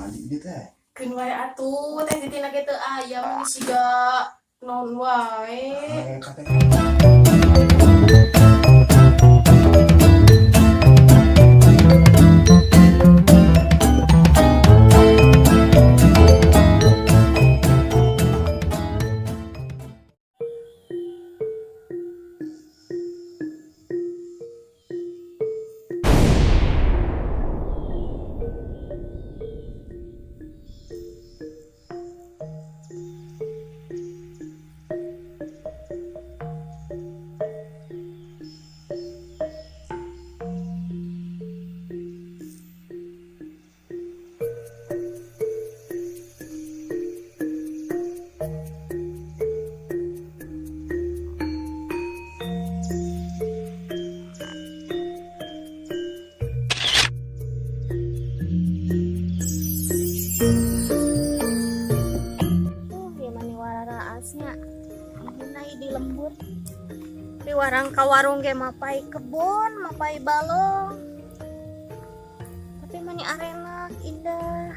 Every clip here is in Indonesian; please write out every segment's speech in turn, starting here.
mandi dia teh. Keun wae atuh teh titina kitu ayam siga non wae. Di lembur di warang ka warung ge mapai kebon mapai balong tapi mani arenak indah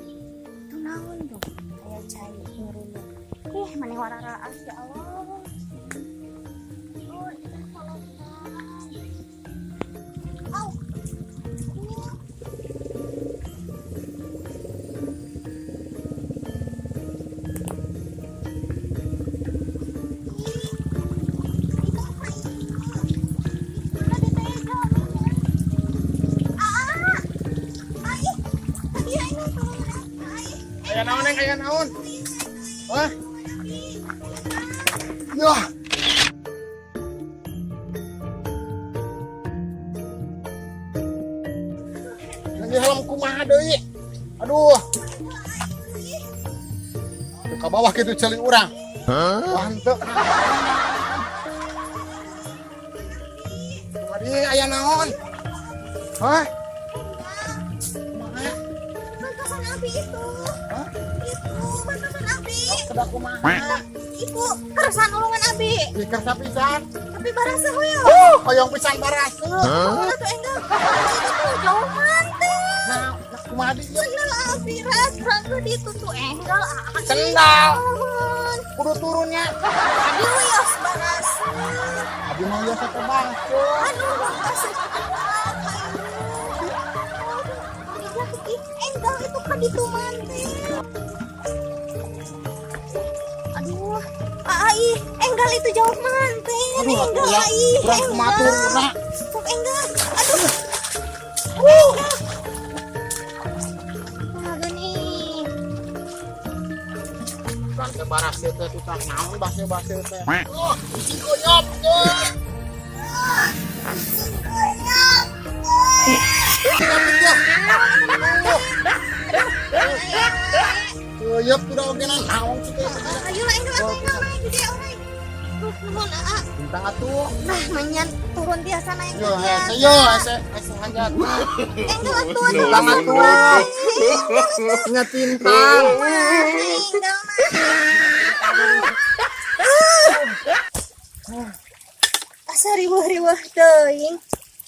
itu naon dong kayak cai ngerunut mani wararaas ya Allah. Kayak naon neng, kayak naon? Wah, yah. Lagi helm kumaha deui? Aduh. Ke bawah gitu celi urang. Wah, henteu. Tadi aya naon? Hah? Bantasan api itu. Hah? Itu bantasan api. Kedak kumaha? Iku keresan ulungan abi. Di kersa pisan. Tapi barasa hoyong. Hoyong pisan baraseu. Ulah tuh enggak. Itu jauh mantel. Nah, kumaha di ieu? Sendal abi rasa ditu tuh enggal. Sendal. Kudu turunnya. Abi wios barasa. Abi mah biasa terbangsu. Aduh, barasa. Enggal itu kan ditu mantel. Aduh, ai, enggal itu jauh mantel. Aduh, Enggal ya, ai, kurang kumatur urang. Sok enggal. Aduh. Nah, gini. Kan ke baraseu teh tukang naon baseu-baseu teh. Cikoyop teh. Cikoyop udah oke naon sih teh. Ayo lah enggal aku enggal main gede orang. Nuhun aa. Bintang atuh. Nah, manyan turun biasa na Yo, enggal. yo, ese hanjat. Enggal atuh. Bintang atuh. Nya tintang. Enggal mah. Asa riweuh-riweuh teuing.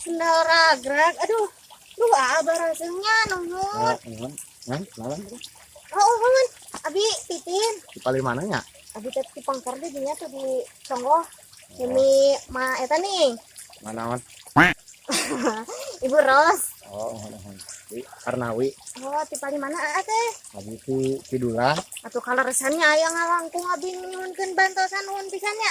Sendal ragrag. Aduh. Duh, barasanya nuhun. Naon? Oh, man. Abi titin. Di paling mananya? Abi teh di pangkar di dinya tuh di Songgoh. Ini ma eta nih. Manaon? Ibu Ros. Oh, Karnawi. Oh, ti paling mana teh? Abi ti Kidula. Atuh kaleresannya aya ngalangkung abi nyuhunkeun bantosan nuhun pisannya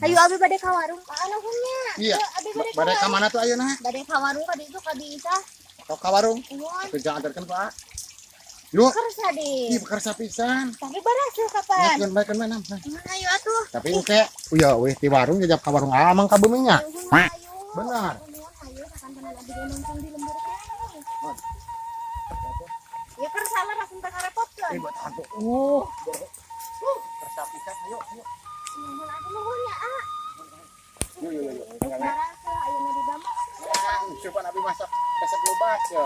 Hayu abi bade ka warung. Nuhunnya. Iya. Abi bade ka Bade ka warung. mana tuh ayeuna? Bade ka warung ka ditu ka diisa. Atau ka warung? Nuhun. Kerja antarkan Pak. Yuk. Kersa di. Ih, bekerja pisan. Tapi barasa kapan? Baik mana? Ayo atuh. Tapi teh, ya weh di warung jajab ka warung amang ka beuminya. Nuhun ayo. Benar. Nuhun ayo kapan tenan abi ge nongkrong di lembur teh. Ya kersa lah langsung tak repotkeun. Ribet atuh. Kerja pisan ayo. Nuhun atuh nuhun ya, Yuk. Barasa ayeuna di damang. Coba abi masak resep lobas ya.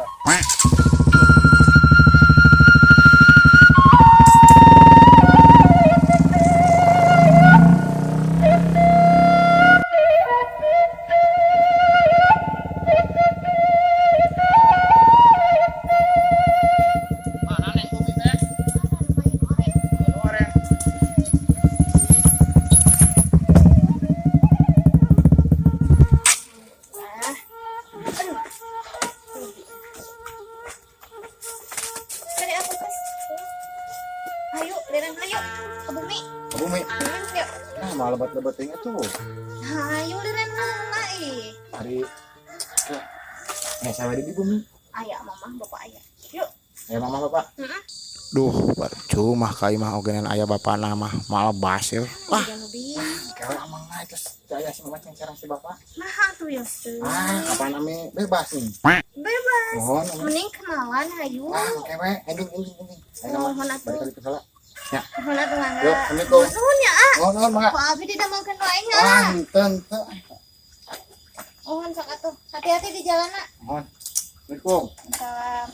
malah lebat-lebat teh tuh. Hayu liren heula Hari saya di bumi. Aya mama bapak aya. Yuk. Ya mama bapak. Heeh. Duh, percuma kai mah ogenan aya bapak nama malah basil. Wah, Jangan lebih. kalau amang naik terus saya si mama cengcerang si bapak. Nah tuh ya. Apa namanya bebas nih. Bebas. Mohon. Mending kenalan hayu. Kewe, ending. Mohon atuh. Balik lagi ke salah. Ya. Mohon atuh mangga. Yuk, assalamualaikum. Nuhun ya, ah. Mohon, Mak. Kok abi didamelkeun wae nya. Teu. Mohon sok atuh. Hati-hati di jalan, nak. Mohon. Assalamualaikum. Salam.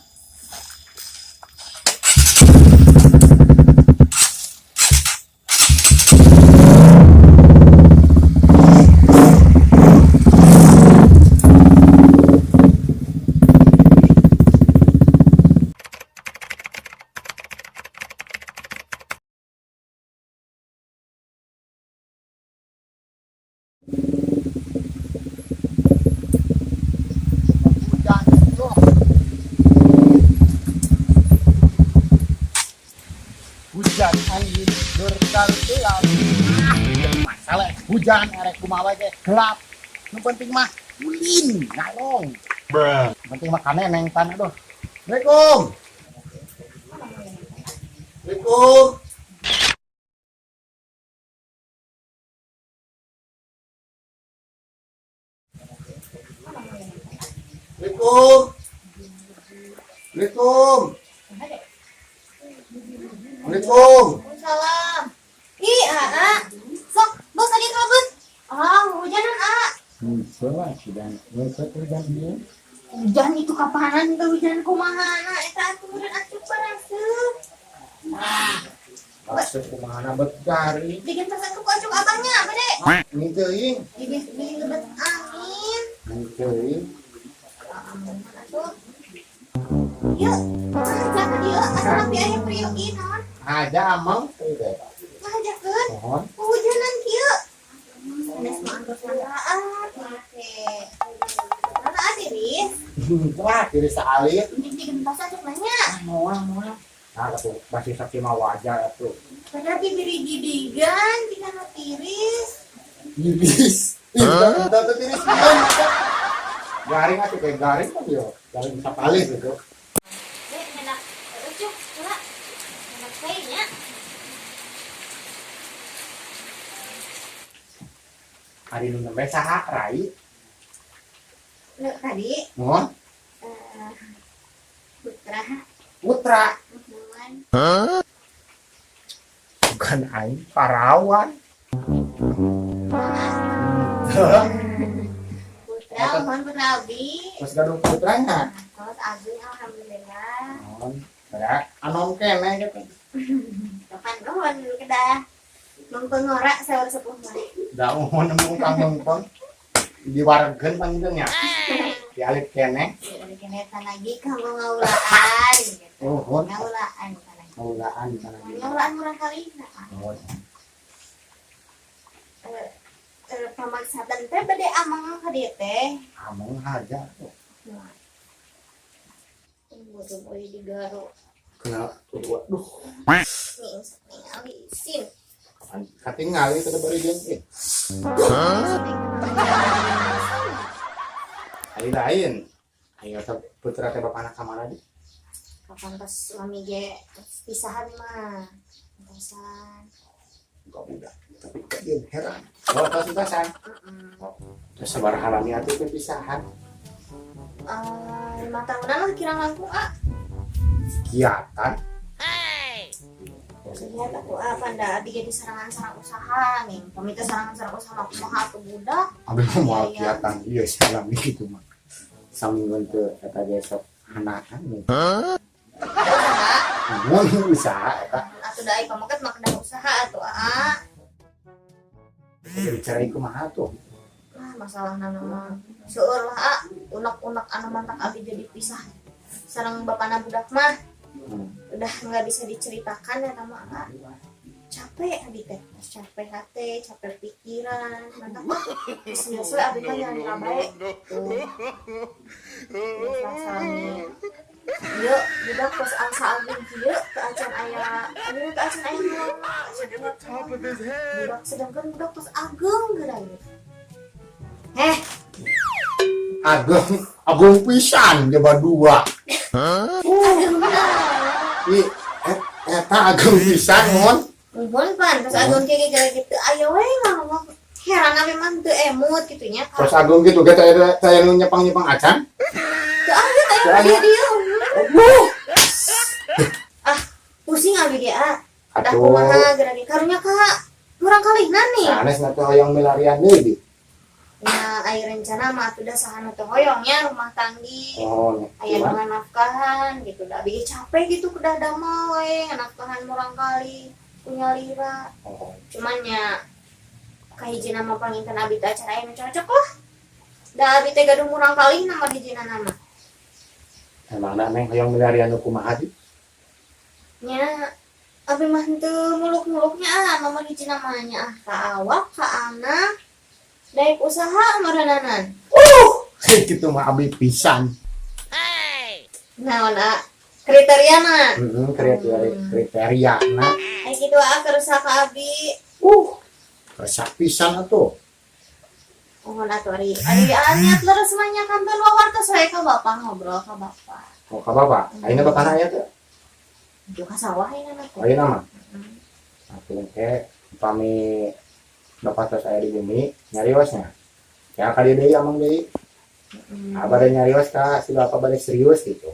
Hujan angin berkali-kali. Masalah hujan erek kumaha ge gelap. Nu penting mah ulin ngalong. Penting mah kaneneng tan aduh. Assalamualaikum. Assalamualaikum. Assalamualaikum. Assalamualaikum. Assalamualaikum. Salam. Ih, ah. Sok, bos tadi kabut. Ah, hujanan, ah. Salah sudah. Hujan dia. Hujan itu kapanan itu hujan kumaha na eta aturan atuh paraseup. Masuk kemana bercari? Bikin pesan ke pojok abangnya, Bade. Ini teuing. Bikin lebet angin. Ini teuing. Atuh. Yuk, jangan dia asal biaya priuk inon. Ada amang. Ngajakeun. Mohon. Hujanan kieu. Sanes mah anggur manfaat. Oke. Mana adiris? Wah, kiri salir. Bikin pesan cek nanya. Moal. Nah, tuh masih saksi mah wajar tuh. Padahal diberi gidigan, tinggal tiris. Iris. Udah tiris kan. Garing atuh kayak garing kan yo. Garing bisa palis gitu. Enak, lucu, enggak? Enak kayaknya. Hari nu nembe saha rai? Lu tadi Mohon. Putra Putra. Nuan. Bukan aing, parawan. Putra, mohon putra Abi. Terus gadung putranya. Terus Abi, alhamdulillah. Mohon. Ya, anom kene gitu. Kapan nuhun kedah mengpengorak sahur sepuh mah. Da mohon nemu kang mengpon. Diwargeun panggilnya. Dialit kene. Dari kenetan lagi kamu ngaulaan gitu. Mohon. Ngaulaan bukan lagi. Maulaan di sana. Ngaulaan murah kali nah. Mohon. Pamaksatan teh bade amang ka dieu teh. Among haja tuh. Tunggu tuh boy digaro. Kenal tuh waduh. Nih alisin. Katingal itu udah bari jeung. Hari lain. Ayo putra teh bapana ka mana di? Kapan pas suami ge pisahan mah. Pisahan. Enggak budak. Tapi kak dia heran. Oh, pas pisahan. Terus sabar halami atuh pisahan. 5 tahunan lah kira langkung ah. Kegiatan. Lihat aku panda abi jadi sarangan usaha nih. Pamita sarangan usaha mah kumaha atuh budak. Abi mau kegiatan iya sih halami gitu mah. Samingkeun teu eta ge sok hanakan nih. Mun usaha eta. Atuh da ai pamaket mah kedah usaha atuh ah. Jadi cara kumaha tuh? Masalah nama seueur lah ah. Unek-unek anu mantak abi jadi pisah. Sareng bapana budak mah udah nggak bisa diceritakan ya sama ah. Capek abi teh, capek hati, capek pikiran, mantap mah. Sesuai abi kan yang baik. Tuh. Masalahnya Yuk, budak pas angsa ageng kieu ke acan aya, ayeuna ke acan aya ngomong, acan aya budak sedangkan budak pas ageng geurang. Agung pisan coba dua. Ageng Ih, eta agung pisan mon. Mumpun pan pas ageng kieu gara kitu aya we ngomong. Heran abi mah teu emut kitu nya. Pas agung gitu kita saya nu nyepang acan. Teu aya dia. Pusing abi dia. Dah Atuh. kumaha geura karunya ka kurang kalihna nih. Sanes na teh hoyong milarian deui. Ya, aya rencana mah atuh da saha nu teu hoyongnya rumah tanggi. Oh, Aya dengan nafkahan gitu da bieu capek gitu kudah damel we nafkahan murang kali punya lira. Cuman nya kahijina mah panginten abi teh acara aya nu cocok lah. Da abi teh gaduh murang kali nama hijina nama. emang da neng hoyong milarian nu kumaha di? Nya abi mah teu muluk-muluknya nomor hijina mah nya ka awak ka anak daek usaha marananan. Gitu mah abi pisan. Naon kriteriana. Kriteriana. Ai kitu kersa ka abi. Resah pisan atuh. Mohon atuh ari niat leres mah nya kantor wawartos wae ka bapak ngobrol ka bapak. Oh, ka bapak. Ayeuna bapana aya teh. Ju ka sawah ayeuna teh. Ayeuna mah. Atuh teh upami bapak tos aya di bumi nyariosnya. Ya ka dieu deui amang deui. Bade nyarios ka si bapak bade serius gitu.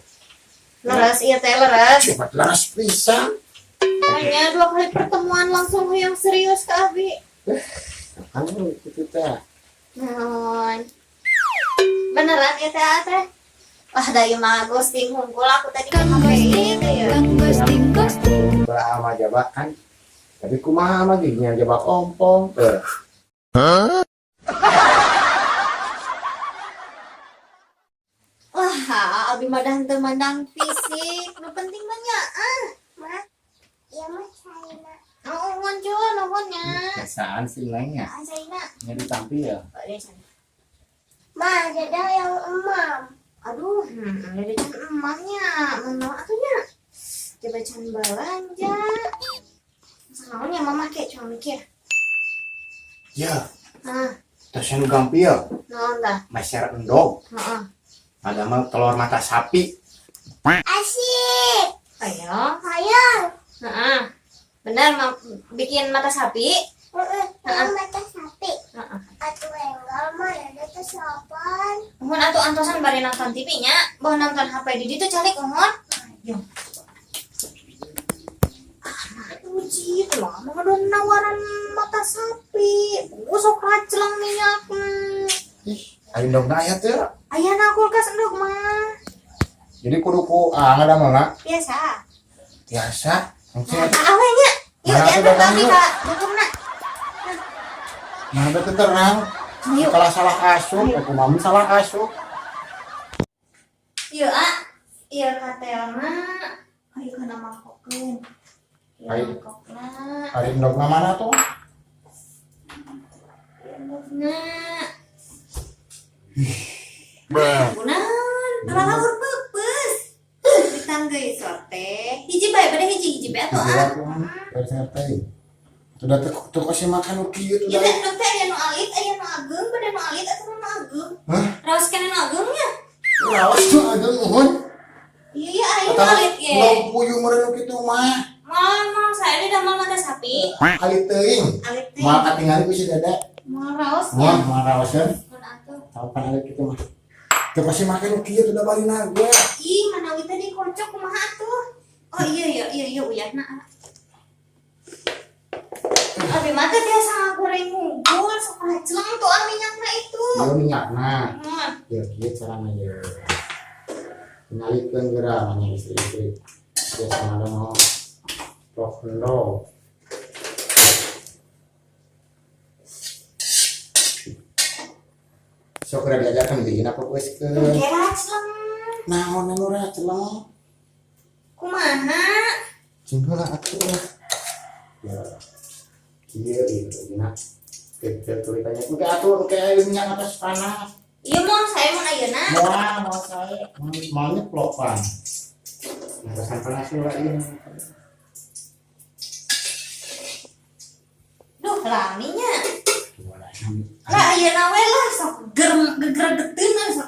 Leres ieu teh leres. Cepat laras pisan. Hanya 2 kali pertemuan langsung yang serius ka abi. Kan itu teh. Naon. Beneran ieu teh? Wah, da ieu mah ghosting hungkul aku tadi kan Ghosting. Ama jabak kan. Tapi kumaha mah ge nya jabak ompong teh. Wah, abi mah dah teu mandang fisik, nu penting mah nya mah. Ieu mah China. Nuhun cuy, nuhunnya. Biasaan sih lainnya. China. Nya ditampil. Ma, dada yang emam. Aduh, dada can emamnya. Mana atunya? Coba can belanja. Soalnya mama kayak cuma mikir. Ya, Nah, tas nu gampil. naon dah? Masyar endog. Heeh. Ada mah telur mata sapi. Asik. Ayo. Ayo. Heeh. Benar, bikin mata sapi. Mata sapi. Heeh. Atuh enggal mah dada teh sapan. Mohon atuh antosan bari nonton TV-nya, bawa nonton HP di ditu calik mohon. Yo. Uji itu mah mau ada nawaran mata sapi. Sok raclang minyak. Ih, ayo dong na aya teh. Ayana kulkas endog mah. Jadi kudu ku ngada mah Biasa. biasa. Engke Awalnya. Yuk, Mana tuh diantar datang kami yuk? kak. Dukungna. mana teh terang. Yuk. Kalau salah asup, aku mami salah asup. Iya, iya katel mah. Ayo kana mangkokeun. Ayo. Mangkokna. Hari endog na mana tuh? Nah, Bang. gunaon? Kalahur peupeus. Ditanggeui sorte. Hiji bae bade hiji bae atuh Sudah tuh kasih makan uki itu Ieu dah. teh nu teh aya nu alit, aya nu ageung, bade nu alit atuh nu ageung. Hah? Raos kana nu ageungnya. Rawas tuh ada nuhun. Iya, aya nu Kata alit ge. lo puyuh meureun kitu mah. Mau saya di damel mata sapi. Alit teuing. Alit teh. Mau katingali ku si dada. Mau raosnya. Mau rawasan. Mun atuh. Tahu kan alit kitu mah. Tuh kasih makan uki itu udah bari naga. Ih, mana wita dikocok kumaha atuh? Oh iya uyahna. Abi mata biasa goreng ngumpul sok raclang tuh minyakna itu. Yo minyakna. Nah, Ya kieu carana ye. Ngalikeun geura manya istri-istri. Biasa ada mau rock and roll. Sok udah diajarkan bikin apa kuis ke oke raclang. naon anu raceleng. Kumaha? Cinggal atuh. Ya. Kieu ieu dina. Kita tulisannya engke atuh engke aya minyak atas panas. Iya mau saya mau ayeuna. Moal saya. Maunya pelopan. Pesan panas juga ini. Duh, laminya. Lah iya nawe lah sok geger-gegetin sok.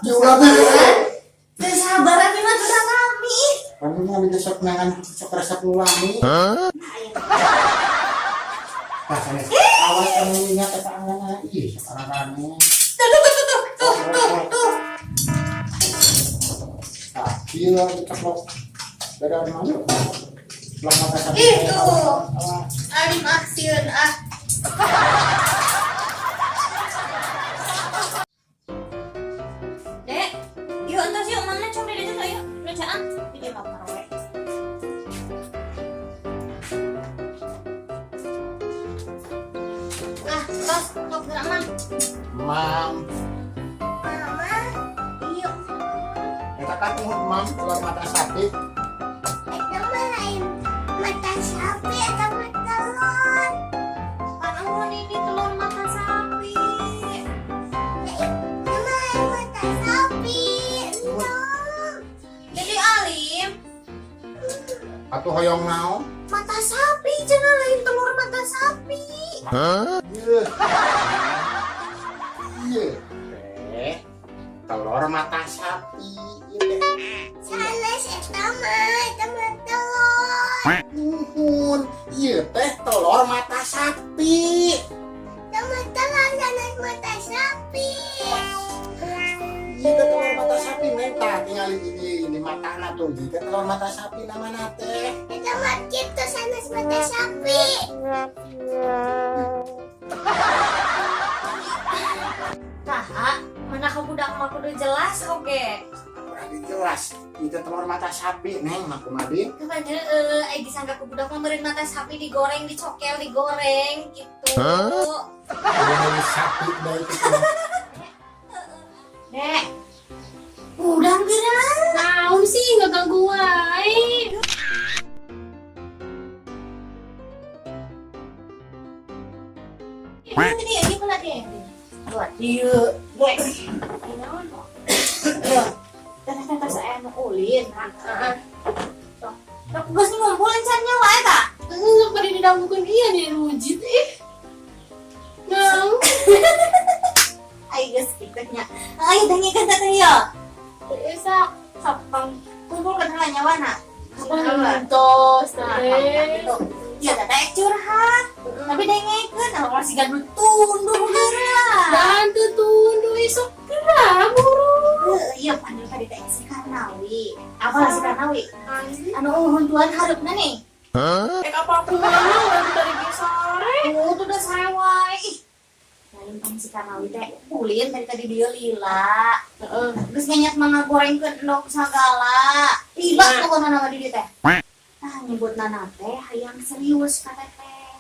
Teu sabaran ieu mah teu lami. Kamu mah bisa sok nangan sok resep lami. Nah, Nah, sana. Awas kamu ingat kata angan ih sekarang rame. tuh. Ah, iya ceplok. Dari mana? Belum mata satu. Itu. Ari mah sieun ah. Dek, yuk entos yuk mana cong dede teh yuk. Bacaan di dia motor we. Ah, tos, sok gerak man. Mam, Mama, yuk. kita kan mam keluar mata sapi. Itu lain mata sapi atau mata telur? Kan ini telur mata sapi. Itu lain mata sapi. Jadi Alim, Atuh hoyong naon? mata sapi jangan lain telur mata sapi. Iya. Iya. Teh, telur mata sapi. Iya teh. Salah eta mah telur. Nuhun. Iya teh telur mata sapi. Telur salah mata sapi. Iya teh telur mata sapi menta tinggal ini matana tuh. Iya telur mata sapi namana teh. Eta mah kitu sanes mata sapi. Nah, mana ka budak mah kudu jelas oge. Berarti jelas. Itu telur mata sapi neng maku madi. Kepada disangka ke budak mah meureun mata sapi digoreng, dicokel, digoreng gitu. Telur sapi dari itu. Dek. Udang geurang. Naon sih nggak ganggu wae. Ini dia, ini pula dia. Buat dia. Dek. Naon? Ternyata saya mau ulin. Tok geus ngumpulin can nyawa eta. Pada didambukeun ieu di rujit Naon? Ai geus kitanya. Ai dengekeun teh ya. Esa sapang Kumpulkeun heula nyawana. pantos teh. Ya teh curhat. Tapi dengekeun kalau masih gadul tunduh geura. Dan tunduh isuk geura buru. Iya panggil tadi teh si Karnawi. Apa si Karnawi? Anu huntuan hareupna nih. Apa aku mana udah dari sore? Tuh udah sore wae. Ih. Lain pan si Karnawi teh ulin tadi dia lila. Heeh. Geus ngenyat mangga gorengkeun endog sagala. Tiba pokona nama di dieu teh. Tah nyebutna na teh hayang serius kata teh.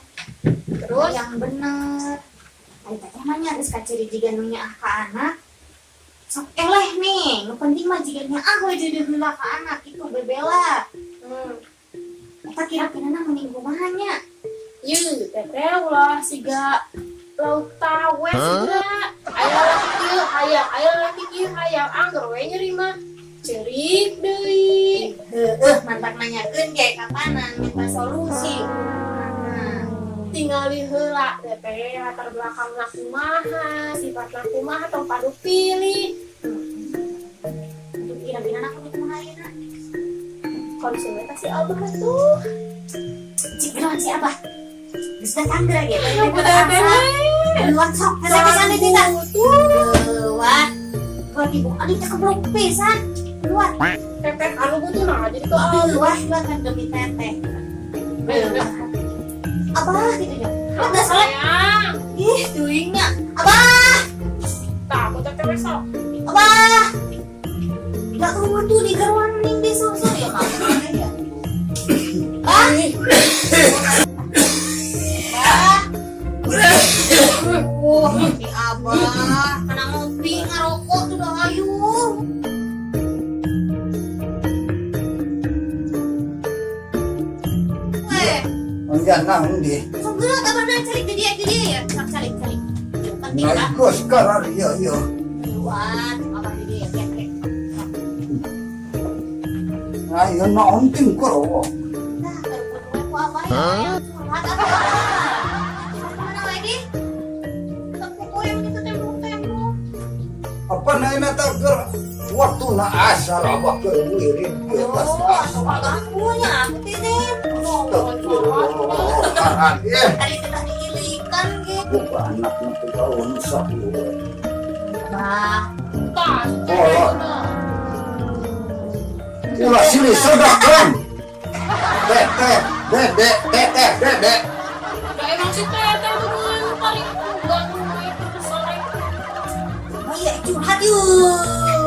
Terus Yang bener. Ari teh emangnya geus kaciri jiga nu nyaah ka anak. Sok eleh nih, nu penting mah jiga nyaah we jadi heula ka anak itu bebela. Eta kira-kira na mending kumaha nya? Ieu teteh ulah siga lauk tawe siga. Aya laki kieu hayang, aya laki kieu hayang angger we nyeri mah. Cerik deui. Mantap nanyakeun ge kapanan minta solusi. Nah, Tingali heula teteh latar belakangna kumaha, sifatna kumaha tong padu pilih. untuk kira-kira aku kumaha ayeuna? Konsumen si Abah tuh. Cik naon si Abah? Geus datang geura ge. Luar sok, saya kesana tidak. Luar. Luar ibu, aduh cakep belum pisan. Luar. Teteh anu butuh nah jadi tuh Abah. Luar kan demi teteh. Abah gitu ya. Udah salah. Sayang, Ih, tuingnya. Abah, takut teteh besok. Abah. Gak kamu tuh di garuan ning besok ya kamu ya. Ah. Wah, si Abah, kena ngopi ngarokok tuh udah ayu. Enggak naon deh. Segera kabar cari ke dia ya, cari. Penting Nah, kan? ikut sekarang iya. Lewat, apa di dia ya. Ayo naon ting karo. Nah, telepon ku abah ya. Curhat apa? Mana lagi? Tepuk yang itu tembok. Apa naina teh keur waktu na asar abah keur wirid ke atas asar. Ganggunya aku titip. Tadi kena diilikan gitu. Buka anaknya tuh tahun satu. Bah, Tas, Oh. Ulah sini sedap kan. Dek. ya emang si Teteh tuh yang paling ganggu itu sore. iya curhat yuk.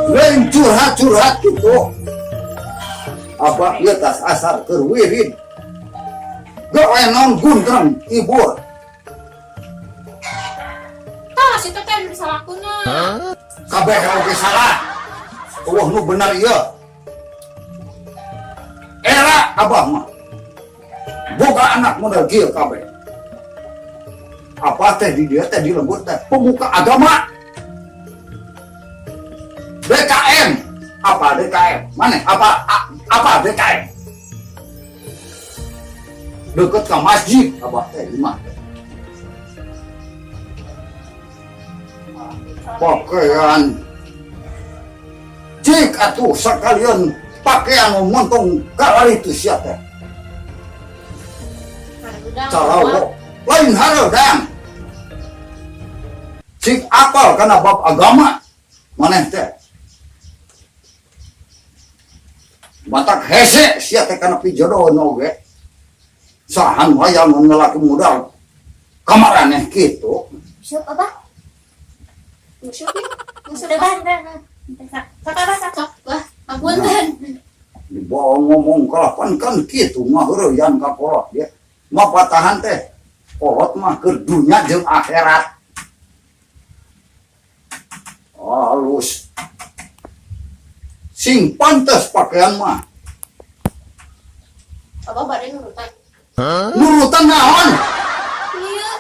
Lain curhat gitu. Abah ieu tas asar keur wirid. Gak enon gundrang ibu. Tas, si Teteh yang bisa lakunya. Kabeh oge salah. Allah nu benar ieu. Era abah mah boga anak model kieu kabeh. Apa teh di dia teh di lembut teh pemuka agama. DKM. Apa DKM? Mana? Apa DKM? Deket ke masjid abah teh di mana? Pakaian cik atuh sekalian pakaian montong kalari itu siapa cara lo lain hareudang cik apal karena bab agama maneh teh batak hese siapa karena pijodoh oge sahan wayang ngelaki muda kamaraneh gitu. Siap apa? Musuh ya? Sudah bandar. Kakak. Wah, apunten. Dibawa ngomong kalapan kan gitu mah heureyan ka kolot dia mah patahan teh kolot mah keur dunya jeung akhirat halus sing pantes pakaian mah Abah badan nurutan. nurutan naon Iya.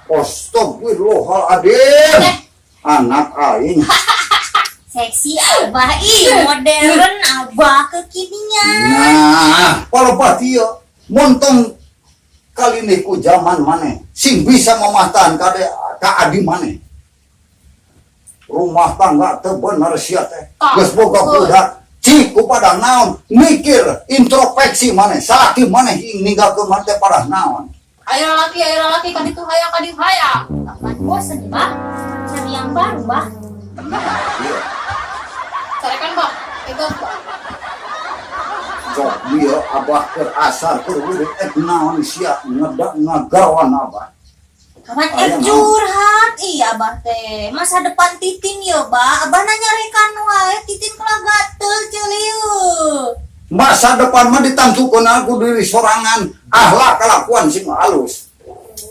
astagfirullahaladzim anak aing Seksi abah modern abah kekinian. nah palebati ieu montong kali ini ku zaman maneh sing bisa mematahan ka adi maneh rumah tangga teu bener sia teh geus boga budak cik ku pada naon mikir introspeksi maneh sakit maneh ninggalkeun maneh teh pada naon Ayo laki kadi tuh hayang kadi hayang. Kapan bosan bah? Cari yang baru bah. Sarekan Bang, ikut Bang. sok dia abah keur asar keur wirid naon sia ngagawan abah Kapan curhat? Iya abah teh. Masa depan Titin yo bah. Abah nanya rekan wae Titin kala gatel celiu. masa depan mah ditantukeun aku diri sorangan akhlak kelakuan sing halus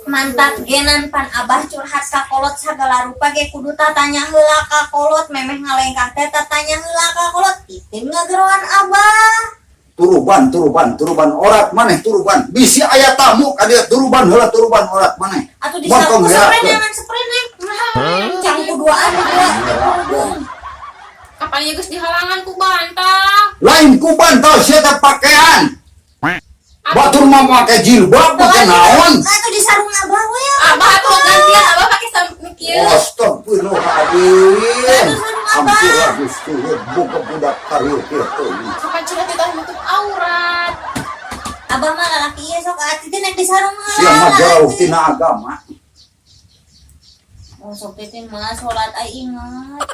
Mantap genan pan abah curhat ka kolot sagala rupa ge kudu tatanya heula ka kolot memeh ngalengkah teh tatanya heula ka kolot Titin ngageroan abah. turuban orat maneh turuban bisi aya tamu ka dieu turuban heula turuban orat maneh Atuh disapu spray jangan spray nih. Cang kuduaan dua. Kapan ya Gus di halangan ku bantah. lain ku bantal sia teh pakaian batur mah make jilbab pake naon Atuh di sarung abah we. Abah tuh gantian Abah pakai samik kieu. astagfirullahaladzim ampun Gusti buka budak karieu kitu Kapan curhat kita nutup aurat. Abah mah lalaki ieu sok Titin yang di sarung sia mah jauh tina agama Oh sok Titin mah salat ai ingat.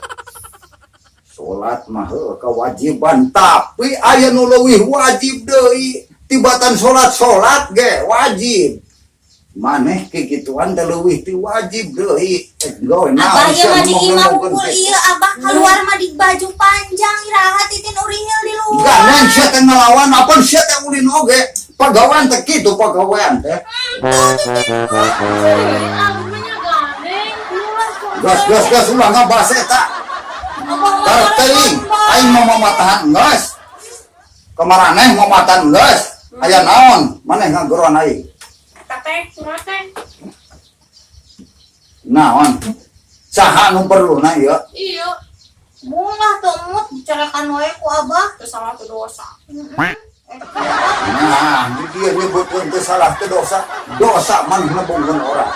salat mah kewajiban tapi aya nu leuwih wajib deui tibatan salat ge wajib maneh kikituan teh leuwih ti wajib deui gawe Abah ieu mah di imah hukul ieu abah keluar mah di baju panjang iraha Titin uringeul di luar. ganan sia teh ngelawan apa sia teh ulin oge pagawean teh kitu pagawean teh Namanya gandeng. gas ulah ngabas eta teuing aing mau mamatahan geus kemaraneh mamatahan geus aya naon maneh ngageroan aing Teteh, surat teh. naon saha nu perluna ieu Iya. Bunga tuh mut dicerekan wae ku abah. Itu salah tuh dosa. Nah, dia nyebutkan itu salah itu dosa. Dosa man nembungkeun orang.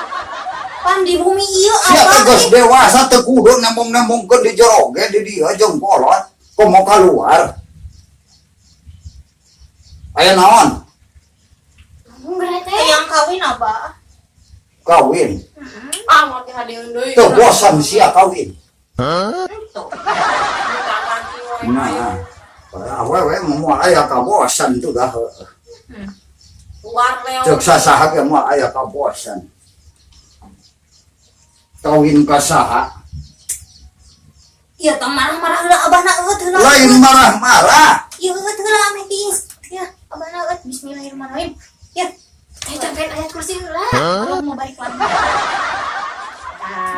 Pan di bumi ieu Sia abah. tegas dewasa teu kudu nembung-nembungkeun di jero ge di dieu jeung kolot. Komo keluar. Aya naon? Berarti yang kawin abah. Kawin. Ah, mau dihadirin deui. Teu bosan sia kawin. Tuh. Nah, awewe moal aya kabosan tuh dah. Luar leo. Cek sasaha ge moal aya kabosan. Kawin ka saha? Iya tong marah-marah heula abahna eut heula. Lain marah-marah. Iya eut heula ame tiis. Ya, abahna eut bismillahirrahmanirrahim. Ya, campin ayat kursi heula. Kalau mau balik lagi.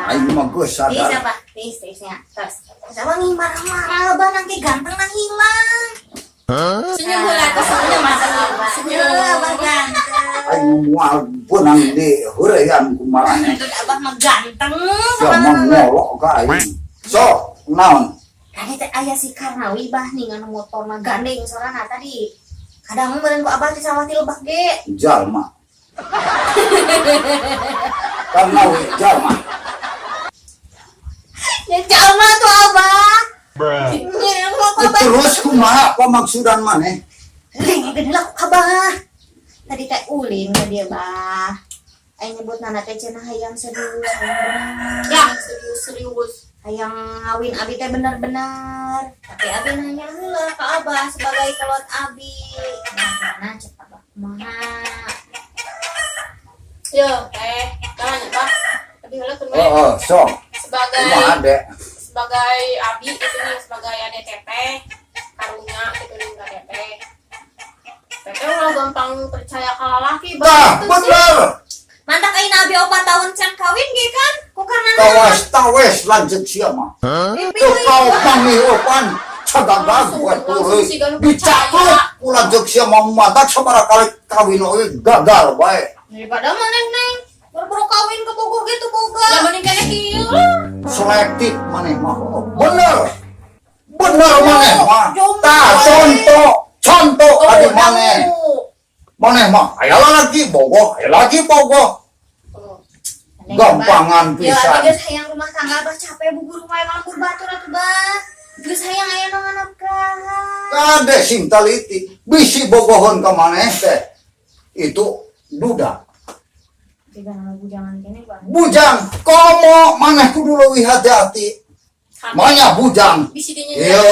Aing mah geus Tis sadar. apa? Tisnya. Terus. Sama nih marah-marah abah nanti ganteng nang hilang. Senyum heula tuh senyum masa Senyum abah ganteng. Aing moal punang di heureyan kumaha. Itu abah mah ganteng. Sia mah ngolok ka aing. So, naon? Tadi teh aya si Karnawi bah nih nganu motorna gandeng soranna tadi. Kadang meureun ku abah teh sawati lebah ge. Jalma. Karena jalma. Ya jalma tuh abah. Ya abah. Terus kumaha pemaksudan maneh? Gede lah abah. Tadi teh ulin ka dia bah. Aing nyebut nana teh cenah hayang serius, hayang bener. Ya, serius. Hayang ngawin abi teh bener-bener. Tapi abi nanya heula ka abah sebagai kelot abi. Nah, cek abah kumaha. Yo, tanya Pak. Tadi heula kun we. Oh, so. Sebagai Kumaha dek? sebagai abi itu nih sebagai ade teteh karunya gitu nih ka teteh. Teteh ulah gampang percaya ka lalaki Nah, begitu sih. bener. Mantak aing abi 4 tahun can kawin ge kan? Ku karena Tawes lanjut sia mah. Teu kau pangiopan cagagag buat tuluy. Dicakluk ku lanjut sia mah matak sabaraha kali kawin oge gagal bae. daripada maneh neng berburu kawin ke Bogor gitu boga. Ya mending kene kieu. Selektif maneh mah. Bener. Bener maneh mah. Jomblo. Tah contoh adi maneh. Maneh mah aya lagi bogoh, aya lagi bogoh. Gampangan Ya, pisan. geus hayang rumah tangga abah capek bubur wae ngambur batur atuh bah. Geus hayang aya nu nganapkahan. Kade sing taliti bisi bogohon ka maneh teh. Itu duda. Tiga nama bujangan kene bah. Bujang, komo maneh kudu leuwih hati-hati. Manya bujang. Bisi dinya Iya,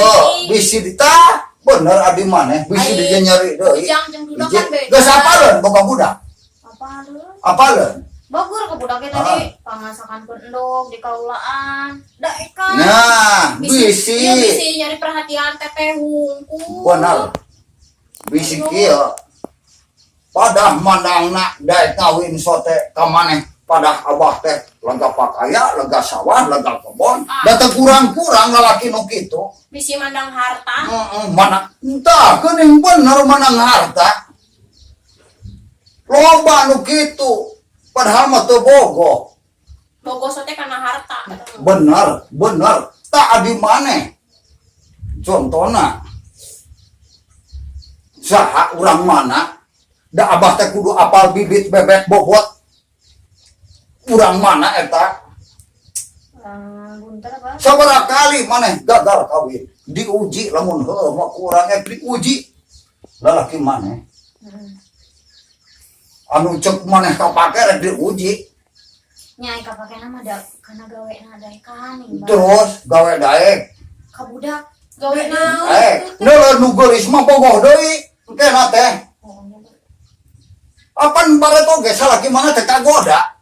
bisi dita bener adi maneh, bisi dia nyari deui. Bujang jeung duda kan beda. Geus apaleun boga budak? Apa lu? Apaleun? Bogor ke budaknya tadi pangasakan pun endog di kaulaan. Da eka. Nah, bisi. Iya bisi nyari perhatian teteh hungkul. Bener. Bisi kieu. Padah mandangna daek kawin sote ka maneh. Padah abah teh lega pakaya, lega sawah, lega kebon. Da teu kurang-kurang lalaki nu kitu. Bisi mandang harta. Mana entah geuning bener menang harta. Loba nu kitu. Padahal mah teu bogoh. Bogo sote karena harta. Bener. Tak adi maneh. Contona. Saha urang mana? Da abah teh kudu apal bibit bebek bobot. Urang mana eta? Buntar apa? Sabaraha kali maneh gagal kawin. Diuji lamun heueuh mah kurang diuji. Lalaki maneh. Anu cek maneh kapake rek diuji. Nyai kapake nama da kana gawe na da kan nih. Terus gawe daek. Ka budak Gawe naon? Neuleun nu geulis mah bogoh deui. Engkena teh. Apan baret oge salaki mana teh kagoda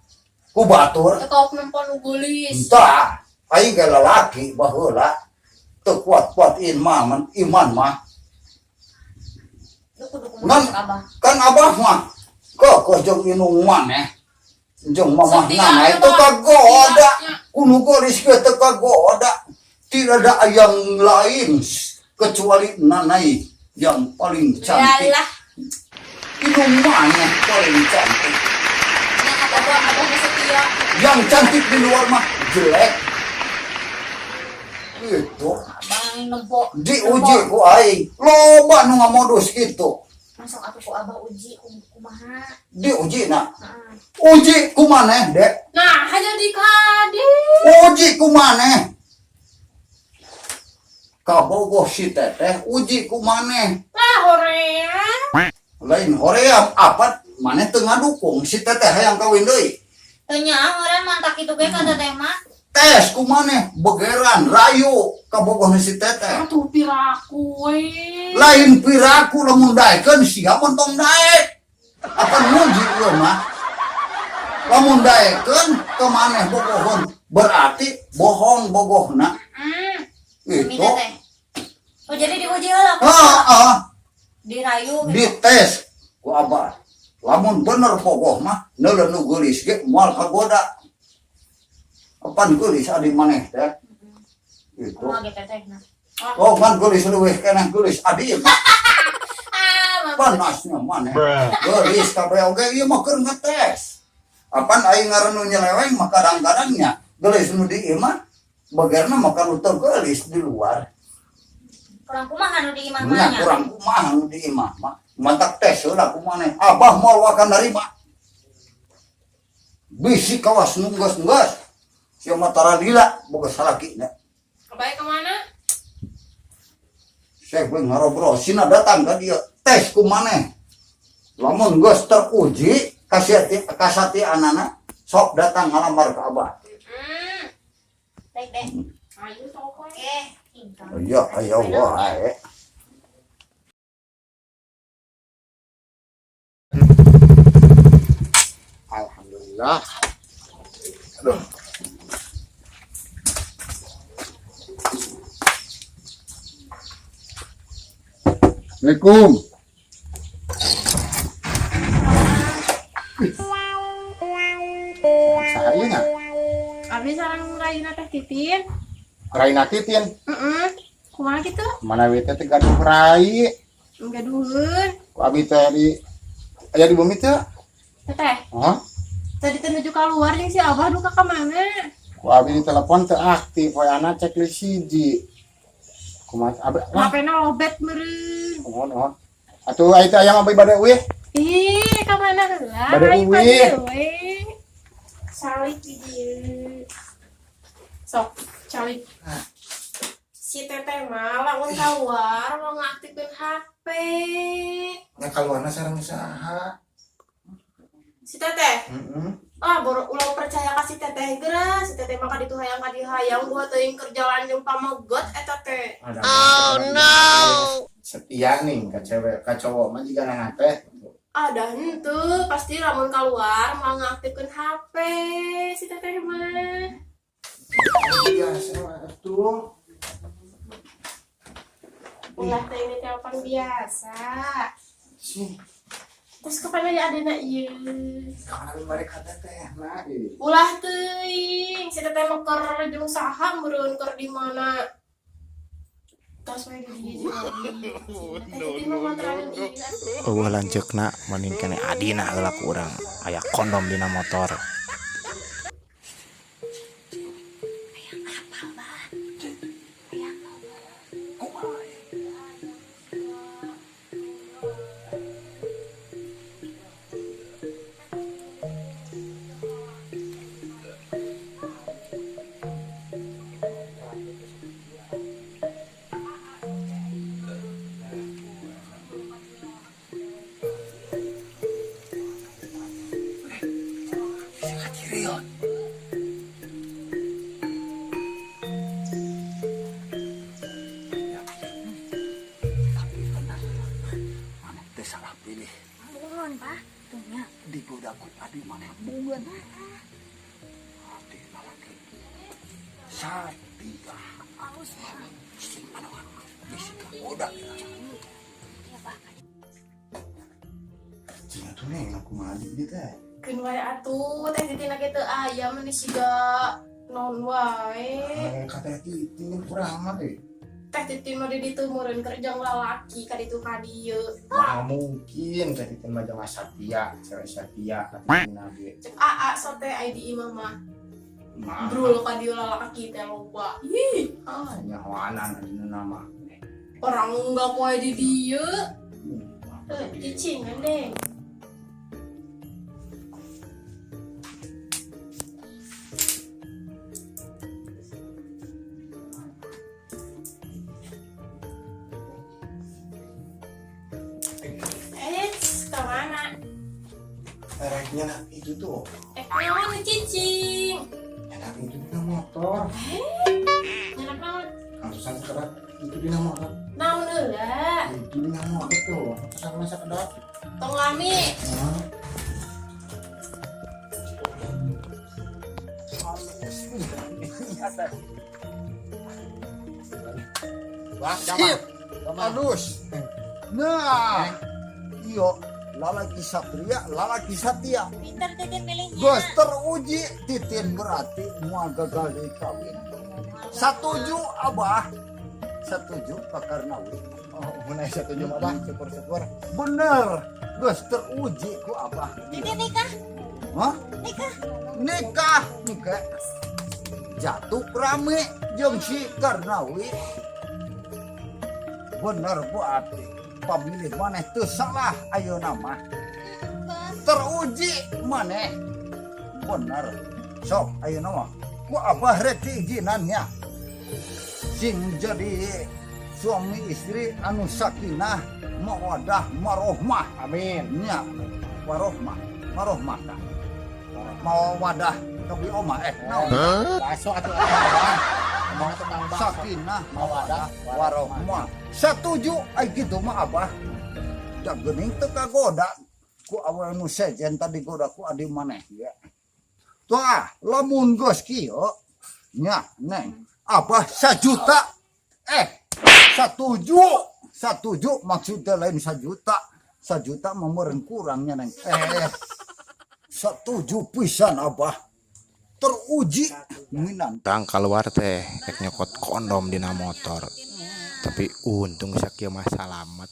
ku batur. Tekok nempon ugulis. Entah, aing ge lalaki baheula teu kuat-kuat iman mah. Kan abah mah kok jeung inung maneh. Jeung mamah nana itu kagoda. Kuno geulis ge teu kagoda. Tidak ada yang lain kecuali nanai yang paling cantik. Yalah. Inung maneh paling cantik. Abah setia. Yang cantik di luar mah jelek. Itu Abang nempo. diuji ku aing. Loba nu ngamodus kitu. Masuk atuh ku abah uji kumaha. Diuji na. Heeh. Uji ku maneh, Dek. Nah, aja di kade. Uji ku maneh. Kabogoh si teteh uji ku maneh. Lah horea. Lain hoream apa maneh teu ngadukung si teteh hayang kawin deui. Teu nyaang urang mantak kitu ge ka teteh mah. Tes ku maneh begeran rayu kabogoh si teteh. Atuh piraku we. Lain piraku lamun daekeun sia mentong daek. Akan muji ieu mah. Lamun daekeun ke maneh bogohon berarti bohong bogohna. Demi Itu. teteh. Oh jadi diuji heula ku. Heeh. Dirayu gitu. Dites ku abah. Lamun bener bogoh mah neuleun nu geulis ge moal kagoda. Apan geulis adi maneh teh. Itu. Kumaha ge tetehna. Oh, kan geulis leuwih keneh geulis adi mah. Ah, Panasnya maneh. Geulis kabeh oge ieu mah keur ngetes. Apan aing ngaran nu nyeleweng mah kadang-kadangnya geulis nu di ieu mah begerna mah kalau teu geulis di luar. kurang kumaha nu di imah Nya mahnya. kurang kumaha nu di imah mah. Mantak tes heula ku maneh. Abah moal wakan narima. Bisi kawas nunggas-nunggas. Sia mah taradila boga salakina. Kebaik kemana? Saya gue ngarobrol, sina datang ke dia, tes ku maneh. Lamun geus teruji, kasati anana, sok datang ngalamar ke abah. Baik deh. Ayo sok we. Oke. Hingkang. Iya, ayo wae. Alhamdulillah. Aduh. Assalamualaikum. Saya nya, Abis sareng Raina teh Titin. Raina Titin. Kumaha gitu? Mana we teh gaduh rai. Enggak duhun. Ku abi teh aya di bumi teh. Teteh, Hah? tadi menuju keluar jeung si Abah duka ka mana? Ku abi di telepon teu aktif, we anak checklist hiji. Kumaha abi? HP-na lobet meureun. Nuhun. Atuh aya teh aya mah bade we. Ih, ka mana heula? Bade Ai, uwi. bade we. Salik di dieu. Sok, calik. Si teteh mah lamun keluar mau ngaktifkeun HP. Nya kaluarna sareng usaha. Si teteh, Heeh. baru ulang percaya ka si teteh geura. Si teteh mah kaditu hayang kadihayang gua teuing kerjaan jeung pamogot eta teh. Oh no. Setia nih ka cewek ka cowok mah jiga nana teh. Ada henteu, pasti lamun keluar mau ngaktifkeun HP si teteh mah. Biasa atuh. Ulah teh ini telepon biasa. Sih, Terus kapan aja adena ieu? kalau mereka teh nah Ulah teuing, si teteh mah keur jeung saha meureun keur di mana? Tos we di dieu. Eueuh lanceukna mending kene adina heula ku urang aya kondom dina motor. salah pilih. Bukan, Pak. Tuhnya. Di budakku tadi mana bukan. Hati lalaki. Satia. Halus, Pak. Sing panawan. Bisika bodak. Iya, Pak. Cina tuh nih aku mandi gitu ya. Keun wae atuh, teh titina kitu aya mah siga non wae. Kata Titin kurang mah deh. Teh Titin mah di ditu meureun kerja lalaki ka ditu ka dieu. Nah mungkin Kak Titin mah jangan Satia, cewek Satia, Kak Titin lagi. Cek aa sote aya di imah mah. Brul ka dieu lalaki teh loba. Ih, nyawanan ini nama. orang enggak poe di dieu. Cicingan deh. Kemana? Ereknya itu tuh. Naon cicing? Enak itu dina motor. Nyanak naon? Ratusan sekedap itu dina motor. Naon heula? Itu dina motor tuh. Ratusan sekedap. Tong lami. Wah, jaman. Halus. Nah, iyo lalaki satria, lalaki setia. Pinter titin milihnya. Gus teruji titin berarti mau gagal di kawin. Setuju abah? Setuju Pak Karnawi? Oh, benar setuju abah, syukur-syukur. Bener, Gus teruji ku abah. Titin nikah. Hah? Nikah. Nikah. Jatuh rame jeung si Karnawi. Bener bu Ati, pamilih maneh teu salah ayo nama. Teruji maneh. Bener. Sok ayo nama. Ku abah rek diizinannya. Sing jadi suami istri anu sakinah mawadah marohmah. Amin. Nya warohmah. Marohmah tah. Mawadah kabi omah naon? Baso atuh mau tentang sakinah mawadah warohmah. Setuju ai kitu mah abah. Da geuning teu kagoda ku awal nu sejen tadi goda ku adi maneh ya. Tuh lamun geus kieu nya neng abah 1 juta. Setuju maksudnya lain 1 juta. 1 juta memeureun kurangnya neng. Setuju pisan abah. Teruji minang. Tang keluar teh rek nyokot kondom dina motor. Tapi untung sakieu mah salamet.